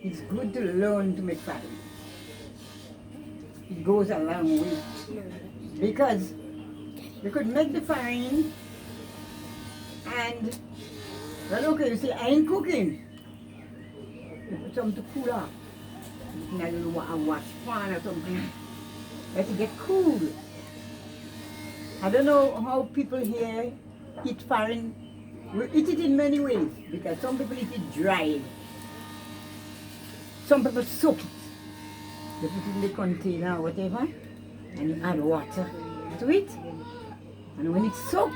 it's good to learn to make farine. It goes a long way. Because you could make the farine and, well, okay, you say, I ain't cooking. You put something to cool off. You can a wash pan or something. Let it get cool. I don't know how people here eat farine. We eat it in many ways because some people eat it dry. Some people soak it. They put it in the container or whatever and you add water to it. And when it's soaked,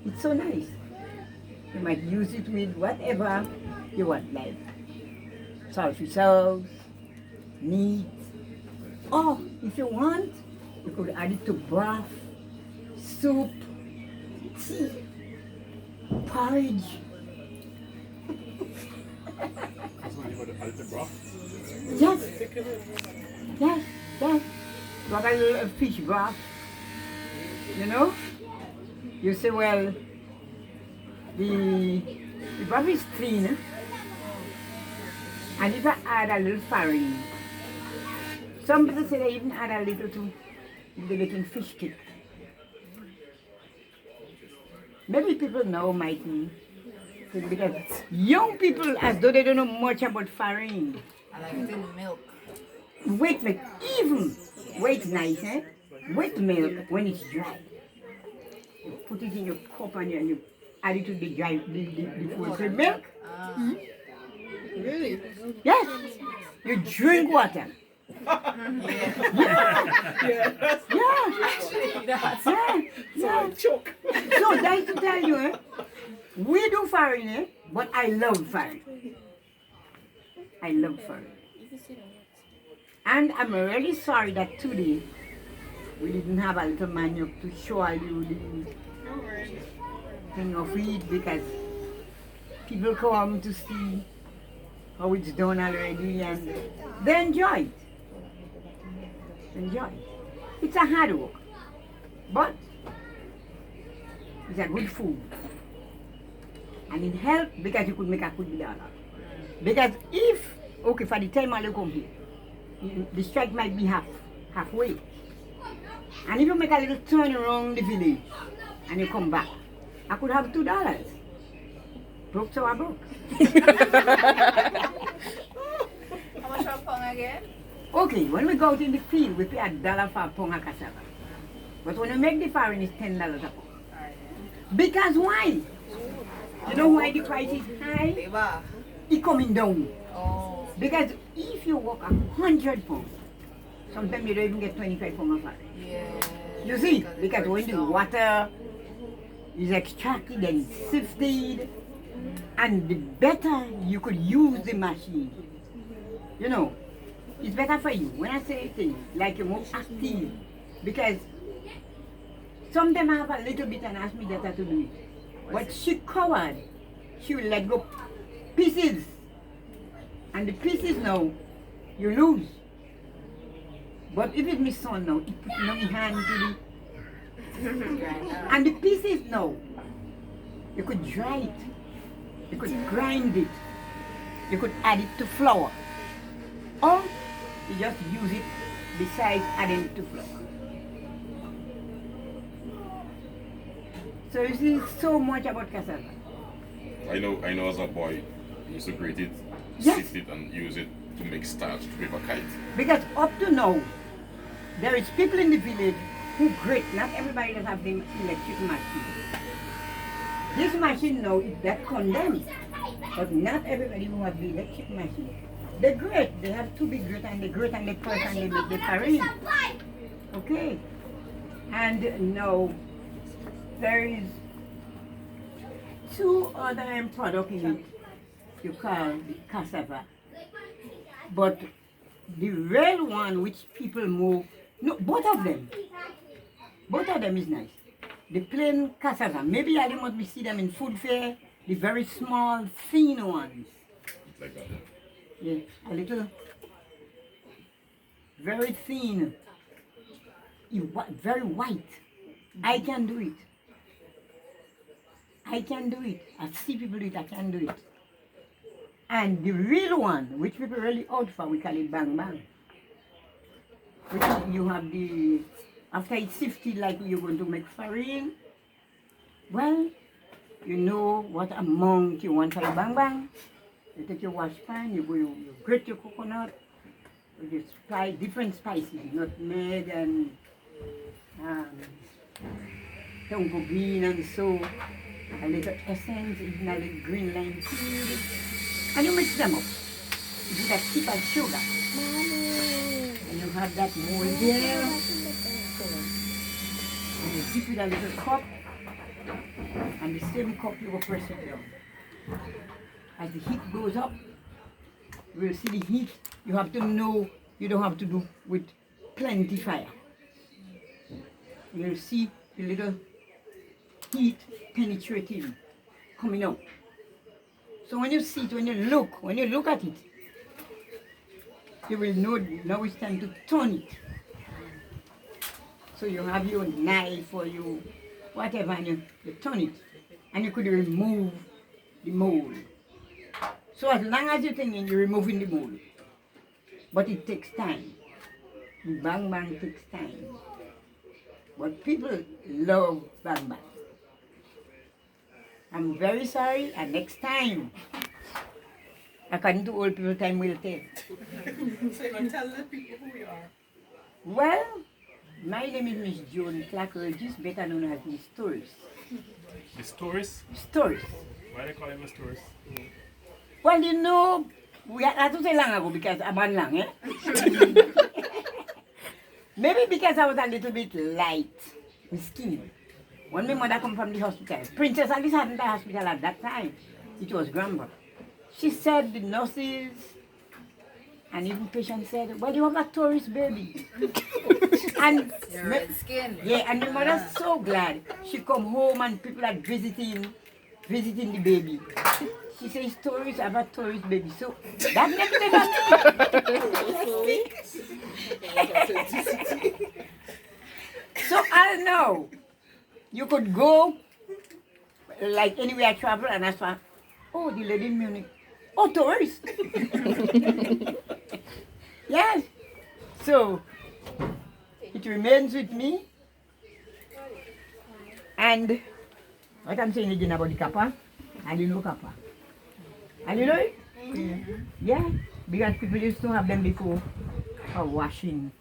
it's so nice. You might use it with whatever you want, like salty sauce, meat. Or if you want, you could add it to broth, soup, tea, porridge. Yes, yes, yes. Got a little fish broth, you know? You say, well, the broth is thin, and if I add a little farine, some people say they even add a little to the making fish cake. Maybe people now mightn't, because young people, as though they don't know much about farine. I like it in milk. Wet milk, even wet nice, eh? Wet milk when it's dry. You put it in your cup and you add it to the dry, the full cream milk. Really? Yes, you drink water. Yeah. Yeah, yeah. Choke. So that's to tell you, eh? We do farine, eh? But I love farine. I love farine. And I'm really sorry that today we didn't have a little manual to show you the thing of it because people come to see how it's done already and they enjoy it. Enjoy it. It's a hard work, but it's a good food. And it helps because you could make a good dollar. Because if, okay, for the time I come here, the strike might be halfway. And if you make a little turn around the village and you come back, I could have $2. Broke so I broke. How much for a pound again? Okay, when we go out in the field, we pay $1 for a pound of cassava. But when you make the farine, it's $10 a pound. Because why? You know why the price is high? Diba? It's coming down. Oh. Because if you work 100 pounds, sometimes you don't even get 25 pounds of farine. Yeah. You see, because when the water is extracted and sifted, and the better you could use the machine, you know, it's better for you. When I say things, like you're more active, because sometimes I have a little bit and ask me Data to do it. But she covered, she will let go pieces. And the pieces now, you lose. But if it's my son now, he put my hand to the... And the pieces now, you could dry it, you could grind it, you could add it to flour. Or you just use it besides adding it to flour. So you see so much about cassava. I know as a boy, I used to grate it, Yes. sift it and use it to make starch to make a kite. Because up to now, there is people in the village who grate. Not everybody does have the electric machine. This machine now is that condensed, but not everybody who has the electric machine. They grate. They have two big grate and they grate and they press and they make the farine. Okay. And now there is two other end products in it you call the cassava. But the real one which people move, no, both of them is nice. The plain cassava, maybe I must be see them in food fair, the very small, thin ones. Like that. Yeah, a little, very thin, very white. I can do it. I can do it. I see people do it, I can do it. And the real one, which people really out for, we call it bang bang. Which is, you have the, after it's sifted like you're going to make farine, well, you know what amount you want for your bang bang. You take your wash pan, you grate your coconut, you try different spices, nutmeg and tongo bean and so, a little essence, even a little green lime seed, and you mix them up. You do that tip of sugar. And you have that mold there. And you dip it in a little cup. And the same cup you will press it down. As the heat goes up, you will see the heat. You have to know you don't have to do with plenty fire. You'll see the little heat penetrating, coming out. So when you see it, when you look at it, you will know now it's time to turn it. So you have your knife or you whatever and you turn it. And you could remove the mold. So as long as you're thinking you're removing the mold. But it takes time. The bang bang takes time. But people love bang bang. I'm very sorry, and next time, according to old people, time will tell. So you're going to tell the people who you are? Well, my name is Miss Joan Clark-Regis, better known as Ms.Tourist. Ms.Tourist? Tourist. Why they call it Ms.Tourist? Well, you know, we had to say long ago because I'm on long, eh? Maybe because I was a little bit light in skin. When my mother come from the hospital, Princess Alice hadn't the hospital at that time. It was grandma. She said the nurses and even patients said, well, you have a tourist baby. And Your red skin. yeah, and my mother's so glad. She come home and people are visiting the baby. She says tourists have a tourist baby. So that next day. So I know. You could go like anywhere I travel and ask for, oh, the lady in Munich. Oh, tourist. Yes. So it remains with me. And what I'm saying again about the kappa, hallelujah kappa. Hallelujah? Yeah. Because people used to have them before for washing.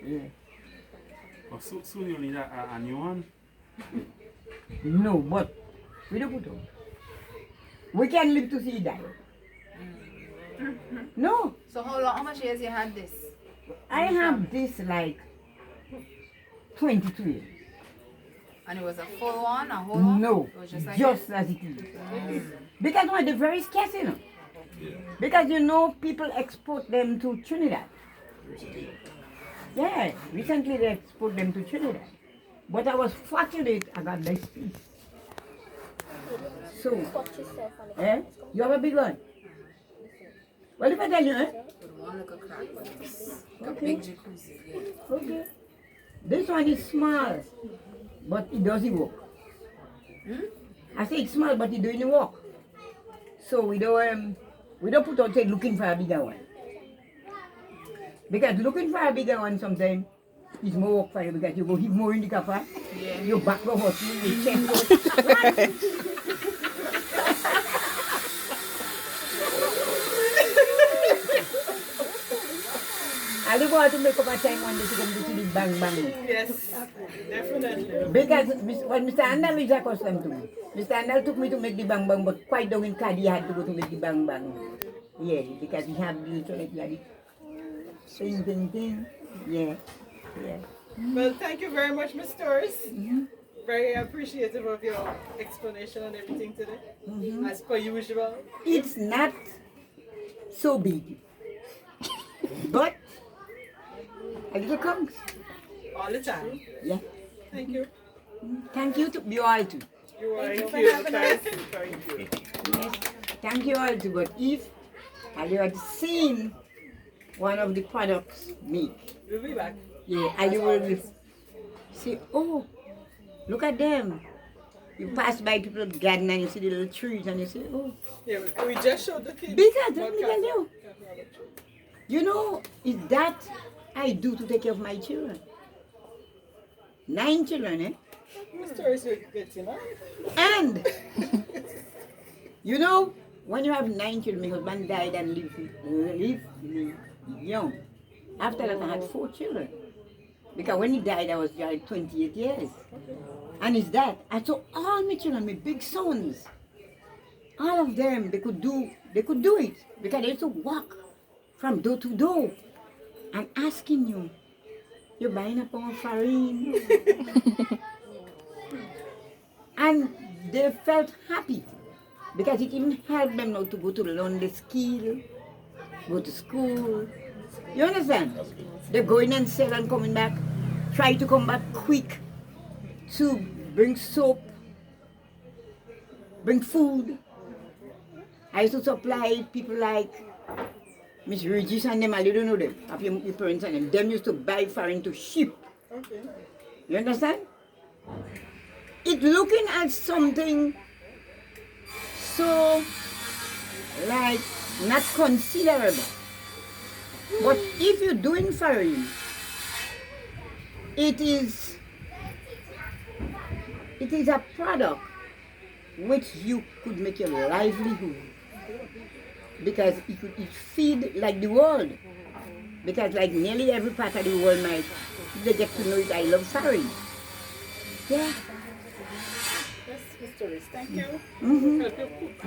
Yeah. Oh, soon you'll need a new one? No, but we don't put on. We can live to see it die. No, So how much years you had this? I have this like 22 years. And it was a full one, a whole one? No, It was just like just this? as it is. Because why they're very scarce, you know. Because you know people export them to Trinidad. Yeah, recently they export them to Trinidad. But I was fortunate I got this piece. So, you have a big one? What if I tell you, eh? With one little crack like this. Like a Okay. big jacuzzi, yeah. Okay. This one is small, but it doesn't work. I say it's small, but it doesn't work. So we don't put out say looking for a bigger one. Because looking for a bigger one sometimes is more work for you because you go hit more in the kappa, your back go hurt, your chest go. I'll go out to make up a time one day to come to see the bang bang. Yes, definitely. Because what Mr. Andal is accustomed to me. Mr. Andal took me to make the bang bang, but quite down in Cadi, I had to go to make the bang bang. Yeah, because he had the little like that. Thing. Yeah. Well, thank you very much, Ms.Tourist. Very appreciative of your explanation and everything today, as per usual. It's not so big, but a little comes. All the time. Yeah. Thank you. Thank you to you all too. You are Thank you for cute. having us. Thank you. Yes. Thank you all too. But if you had seen one of the products make, We'll be back. yeah, and you will say, oh, look at them. You pass by people garden and you see the little trees and you say, oh, Yeah, we just showed the kids. because let what me tell you, cassava tree. you know, it's that I do to take care of my children. 9 children, eh? Ms. Tourist will get you know. And, you know, when you have 9 children, my husband died and lived young. After that, I had 4 children. Because when he died, I was just 28 years. And it's that. I saw all my children, my big sons, all of them, they could do it. Because they used to walk from door to door and asking you, you're buying a pound of farine? And they felt happy because it even helped them now to go to learn the skill, go to school. You understand? They're going and sell and coming back, try to come back quick to bring soap, bring food. I used to supply people like Miss Regis and them, I don't know them, of your parents and them. Them used to buy farine to ship. Okay. You understand? It's looking at something so like not considerable. But if you're doing farine, it is a product which you could make your livelihood. Because it feed like the world. Because like nearly every part of the world might, they get to know it, I love farine. Yeah. Yes, Ms. Tourist, thank you. Mhm. Help you cook.